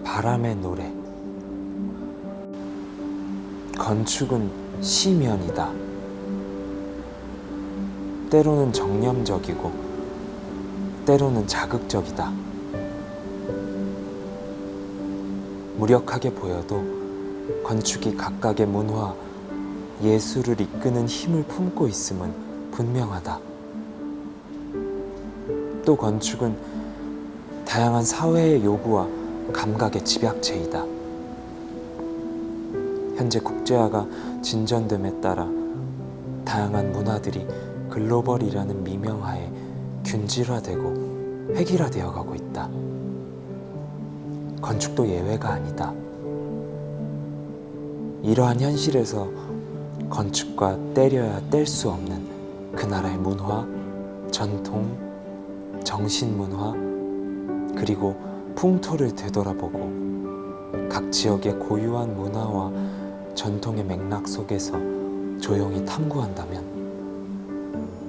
바람의 노래. 건축은 시면이다. 때로는 정념적이고 때로는 자극적이다. 무력하게 보여도 건축이 각각의 문화, 예술을 이끄는 힘을 품고 있음은 분명하다. 또 건축은 다양한 사회의 요구와 감각의 집약체이다. 현재 국제화가 진전됨에 따라 다양한 문화들이 글로벌이라는 미명하에 균질화되고 획일화되어 가고 있다. 건축도 예외가 아니다. 이러한 현실에서 건축과 떼려야 뗄 수 없는 그 나라의 문화, 전통, 정신문화, 그리고 풍토를 되돌아보고 각 지역의 고유한 문화와 전통의 맥락 속에서 조용히 탐구한다면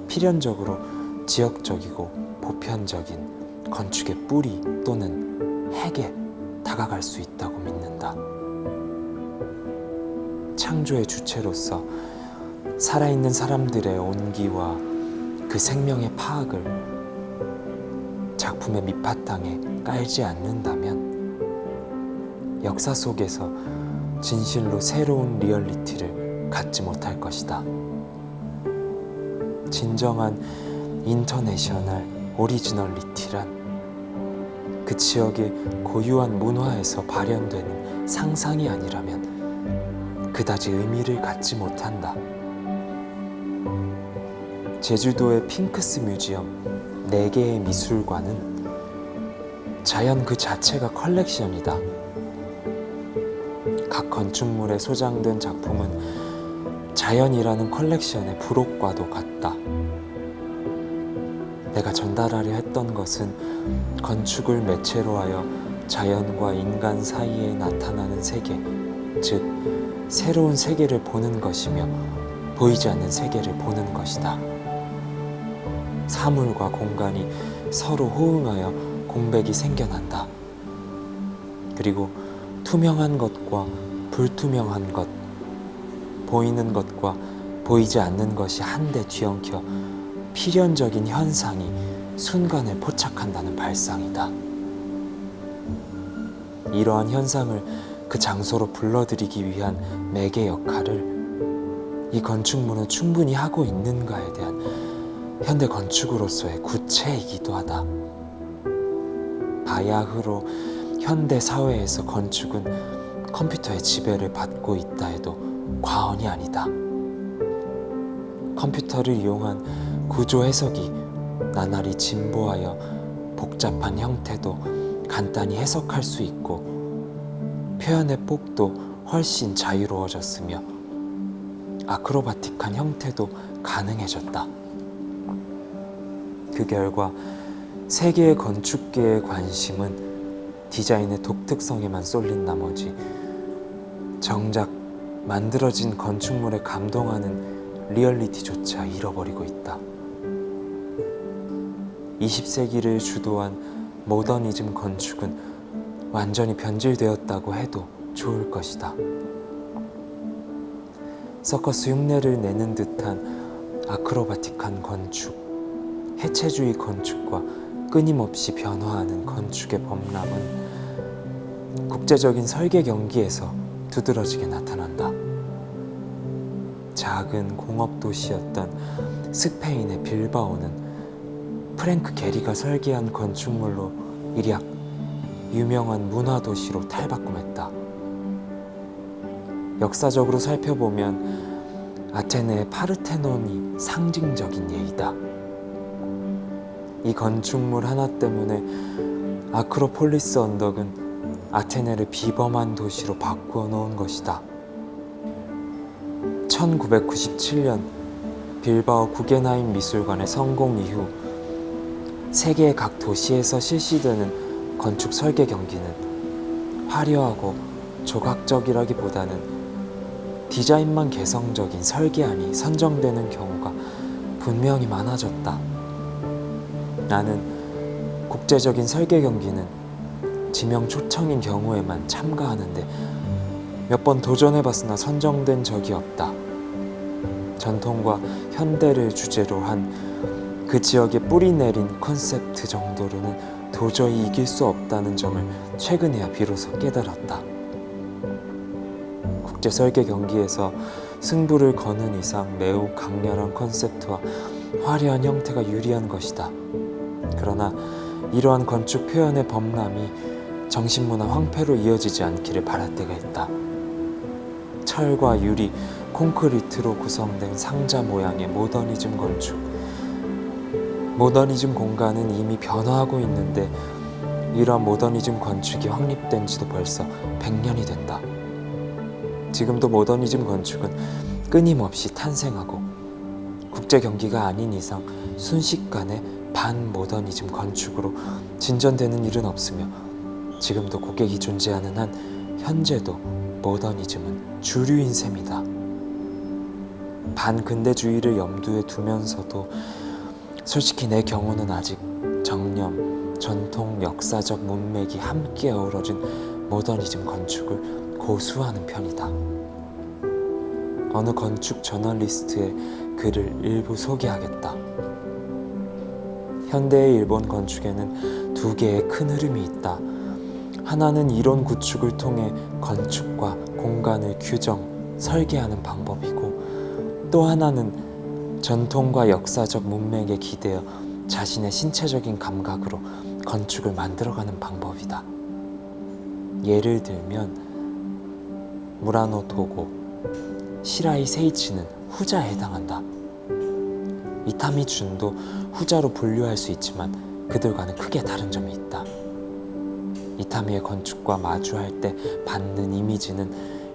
필연적으로 지역적이고 보편적인 건축의 뿌리 또는 핵에 다가갈 수 있다고 믿는다. 창조의 주체로서 살아있는 사람들의 온기와 그 생명의 파악을 작품의 밑바탕에 깔지 않는다면 역사 속에서 진실로 새로운 리얼리티를 갖지 못할 것이다. 진정한 인터내셔널 오리지널리티란 그 지역의 고유한 문화에서 발현되는 상상이 아니라면 그다지 의미를 갖지 못한다. 제주도의 핑크스 뮤지엄 4개의 미술관은 자연 그 자체가 컬렉션이다. 각 건축물에 소장된 작품은 자연이라는 컬렉션의 부록과도 같다. 내가 전달하려 했던 것은 건축을 매체로 하여 자연과 인간 사이에 나타나는 세계, 즉 새로운 세계를 보는 것이며 보이지 않는 세계를 보는 것이다. 사물과 공간이 서로 호응하여 공백이 생겨난다. 그리고 투명한 것과 불투명한 것, 보이는 것과 보이지 않는 것이 한데 뒤엉켜 필연적인 현상이 순간을 포착한다는 발상이다. 이러한 현상을 그 장소로 불러들이기 위한 매개 역할을 이 건축물은 충분히 하고 있는가에 대한 현대 건축으로서의 구체이기도 하다. 바야흐로 현대 사회에서 건축은 컴퓨터의 지배를 받고 있다 해도 과언이 아니다. 컴퓨터를 이용한 구조 해석이 나날이 진보하여 복잡한 형태도 간단히 해석할 수 있고 표현의 폭도 훨씬 자유로워졌으며 아크로바틱한 형태도 가능해졌다. 그 결과 세계의 건축계의 관심은 디자인의 독특성에만 쏠린 나머지 정작 만들어진 건축물에 감동하는 리얼리티조차 잃어버리고 있다. 20세기를 주도한 모더니즘 건축은 완전히 변질되었다고 해도 좋을 것이다. 서커스 흉내를 내는 듯한 아크로바틱한 건축, 해체주의 건축과 끊임없이 변화하는 건축의 범람은 국제적인 설계 경기에서 두드러지게 나타난다. 작은 공업 도시였던 스페인의 빌바오는 프랭크 게리가 설계한 건축물로 일약 유명한 문화 도시로 탈바꿈했다. 역사적으로 살펴보면 아테네의 파르테논이 상징적인 예이다. 이 건축물 하나 때문에 아크로폴리스 언덕은 아테네를 비범한 도시로 바꾸어 놓은 것이다. 1997년 빌바오 구겐하임 미술관의 성공 이후 세계의 각 도시에서 실시되는 건축 설계 경기는 화려하고 조각적이라기보다는 디자인만 개성적인 설계안이 선정되는 경우가 분명히 많아졌다. 나는 국제적인 설계 경기는 지명 초청인 경우에만 참가하는데 몇 번 도전해봤으나 선정된 적이 없다. 전통과 현대를 주제로 한 그 지역에 뿌리 내린 컨셉트 정도로는 도저히 이길 수 없다는 점을 최근에야 비로소 깨달았다. 국제 설계 경기에서 승부를 거는 이상 매우 강렬한 컨셉트와 화려한 형태가 유리한 것이다. 그러나 이러한 건축 표현의 범람이 정신문화 황폐로 이어지지 않기를 바랄 때가 있다. 철과 유리, 콘크리트로 구성된 상자 모양의 모더니즘 건축. 모더니즘 공간은 이미 변화하고 있는데 이러한 모더니즘 건축이 확립된 지도 벌써 100년이 된다. 지금도 모더니즘 건축은 끊임없이 탄생하고 국제 경기가 아닌 이상 순식간에 반모더니즘 건축으로 진전되는 일은 없으며 지금도 고객이 존재하는 한 현재도 모더니즘은 주류인 셈이다. 반근대주의를 염두에 두면서도 솔직히 내 경우는 아직 정념, 전통, 역사적 문맥이 함께 어우러진 모더니즘 건축을 고수하는 편이다. 어느 건축 저널리스트의 글을 일부 소개하겠다. 현대의 일본 건축에는 두 개의 큰 흐름이 있다. 하나는 이론 구축을 통해 건축과 공간을 규정, 설계하는 방법이고 또 하나는 전통과 역사적 문맥에 기대어 자신의 신체적인 감각으로 건축을 만들어가는 방법이다. 예를 들면 무라노 도고, 시라이 세이치는 후자에 해당한다. 이타미 준도 후자로 분류할 수 있지만 그들과는 크게 다른 점이 있다. 이타미의 건축과 마주할 때 받는 이미지는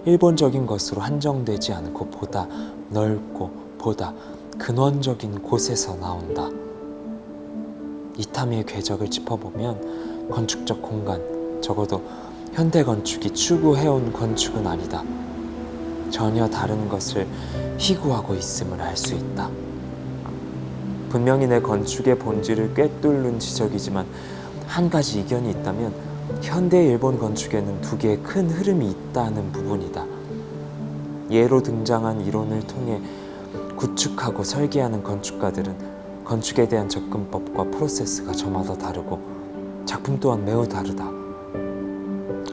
일본적인 것으로 한정되지 않고 보다 넓고 보다 근원적인 곳에서 나온다. 이타미의 궤적을 짚어보면 건축적 공간, 적어도 현대 건축이 추구해온 건축은 아니다. 전혀 다른 것을 희구하고 있음을 알 수 있다. 분명히 내 건축의 본질을 꿰뚫는 지적이지만 한 가지 이견이 있다면 현대 일본 건축에는 두 개의 큰 흐름이 있다는 부분이다. 예로 등장한 이론을 통해 구축하고 설계하는 건축가들은 건축에 대한 접근법과 프로세스가 저마다 다르고 작품 또한 매우 다르다.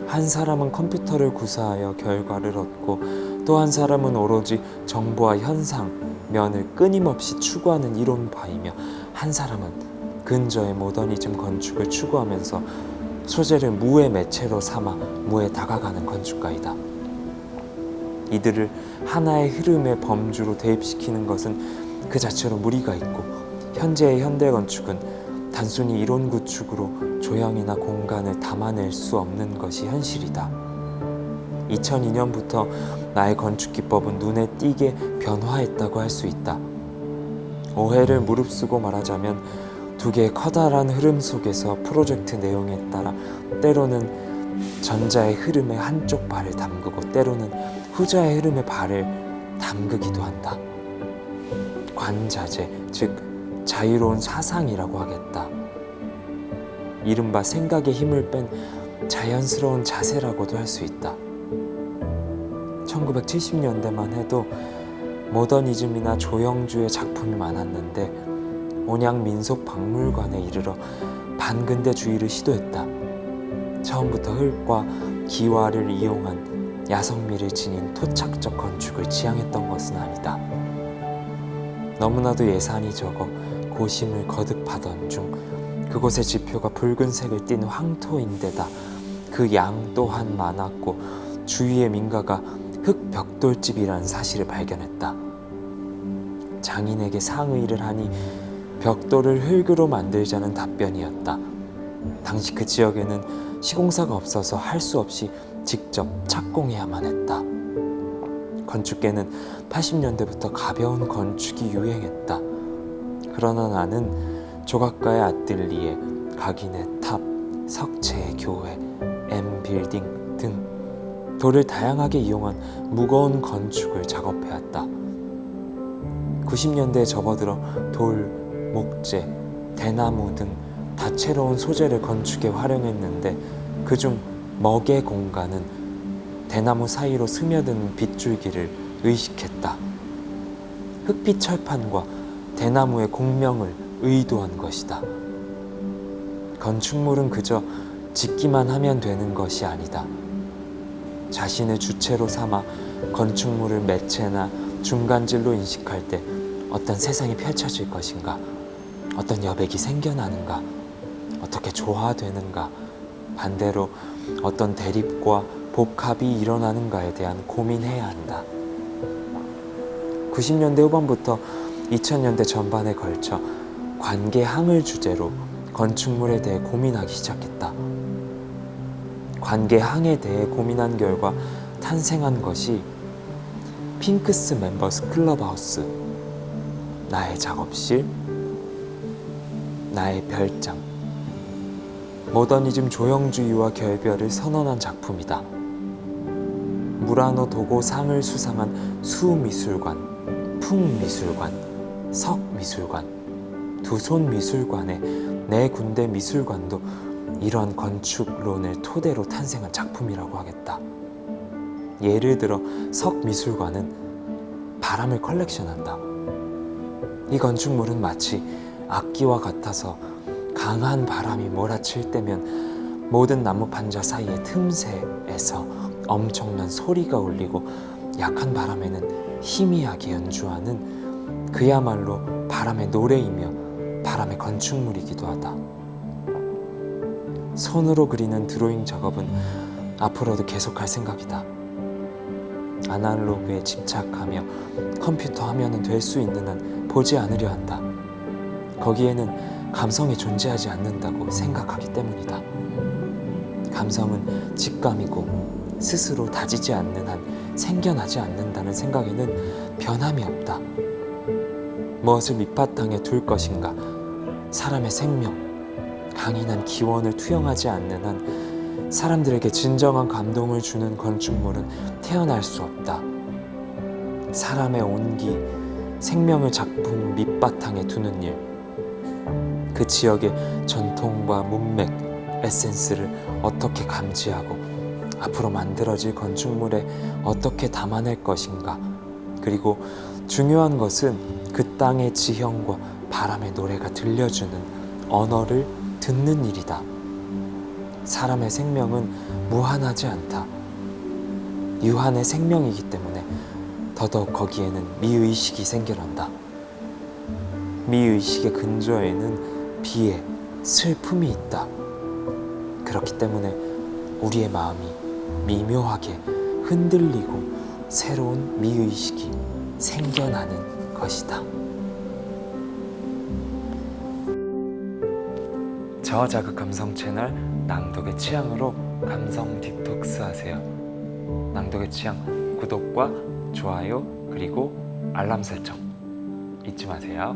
한 사람은 컴퓨터를 구사하여 결과를 얻고 또 한 사람은 오로지 정보와 현상, 면을 끊임없이 추구하는 이론파이며 한 사람은 근저의 모더니즘 건축을 추구하면서 소재를 무의 매체로 삼아 무에 다가가는 건축가이다. 이들을 하나의 흐름의 범주로 대입시키는 것은 그 자체로 무리가 있고 현재의 현대 건축은 단순히 이론 구축으로 조형이나 공간을 담아낼 수 없는 것이 현실이다. 2002년부터 나의 건축 기법은 눈에 띄게 변화했다고 할 수 있다. 오해를 무릅쓰고 말하자면 두 개의 커다란 흐름 속에서 프로젝트 내용에 따라 때로는 전자의 흐름에 한쪽 발을 담그고 때로는 후자의 흐름에 발을 담그기도 한다. 관자재, 즉 자유로운 사상이라고 하겠다. 이른바 생각의 힘을 뺀 자연스러운 자세라고도 할 수 있다. 1970년대만 해도 모더니즘이나 조형주의 작품이 많았는데 온양민속박물관에 이르러 반근대주의를 시도했다. 처음부터 흙과 기와를 이용한 야성미를 지닌 토착적 건축을 지향했던 것은 아니다. 너무나도 예산이 적어 고심을 거듭하던 중 그곳의 지표가 붉은색을 띤 황토인데다 그 양 또한 많았고 주위의 민가가 흙벽돌집이라는 사실을 발견했다. 장인에게 상의를 하니 벽돌을 흙으로 만들자는 답변이었다. 당시 그 지역에는 시공사가 없어서 할 수 없이 직접 착공해야만 했다. 건축계는 80년대부터 가벼운 건축이 유행했다. 그러나 나는 조각가의 아뜰리에, 각인의 탑, 석체의 교회, M빌딩 등 돌을 다양하게 이용한 무거운 건축을 작업해왔다. 90년대에 접어들어 돌, 목재, 대나무 등 다채로운 소재를 건축에 활용했는데 그중 먹의 공간은 대나무 사이로 스며든 빗줄기를 의식했다. 흑빛 철판과 대나무의 공명을 의도한 것이다. 건축물은 그저 짓기만 하면 되는 것이 아니다. 자신을 주체로 삼아 건축물을 매체나 중간질로 인식할 때 어떤 세상이 펼쳐질 것인가, 어떤 여백이 생겨나는가, 어떻게 조화되는가, 반대로 어떤 대립과 복합이 일어나는가에 대한 고민해야 한다. 90년대 후반부터 2000년대 전반에 걸쳐 관계항을 주제로 건축물에 대해 고민하기 시작했다. 관계항에 대해 고민한 결과 탄생한 것이 핑크스 멤버스 클럽하우스, 나의 작업실, 나의 별장, 모더니즘 조형주의와 결별을 선언한 작품이다. 무라노 도고 상을 수상한 수미술관, 풍미술관, 석미술관, 두손미술관의 네 군데 미술관도 이러한 건축론을 토대로 탄생한 작품이라고 하겠다. 예를 들어 석미술관은 바람을 컬렉션한다. 이 건축물은 마치 악기와 같아서 강한 바람이 몰아칠 때면 모든 나무 판자 사이의 틈새에서 엄청난 소리가 울리고 약한 바람에는 희미하게 연주하는 그야말로 바람의 노래이며 바람의 건축물이기도 하다. 손으로 그리는 드로잉 작업은 앞으로도 계속할 생각이다. 아날로그에 집착하며 컴퓨터 화면은 될 수 있는 한 보지 않으려 한다. 거기에는 감성이 존재하지 않는다고 생각하기 때문이다. 감성은 직감이고 스스로 다지지 않는 한 생겨나지 않는다는 생각에는 변함이 없다. 무엇을 밑바탕에 둘 것인가, 사람의 생명, 강인한 기원을 투영하지 않는 한 사람들에게 진정한 감동을 주는 건축물은 태어날 수 없다. 사람의 온기, 생명을 작품 밑바탕에 두는 일, 그 지역의 전통과 문맥, 에센스를 어떻게 감지하고 앞으로 만들어질 건축물에 어떻게 담아낼 것인가, 그리고 중요한 것은 그 땅의 지형과 바람의 노래가 들려주는 언어를 듣는 일이다. 사람의 생명은 무한하지 않다. 유한의 생명이기 때문에 더더욱 거기에는 미의식이 생겨난다. 미의식의 근저에는 비애, 슬픔이 있다. 그렇기 때문에 우리의 마음이 미묘하게 흔들리고 새로운 미의식이 생겨나는 것이다. 저자극 감성 채널 낭독의 취향으로 감성 디톡스 하세요. 낭독의 취향 구독과 좋아요 그리고 알람 설정 잊지 마세요.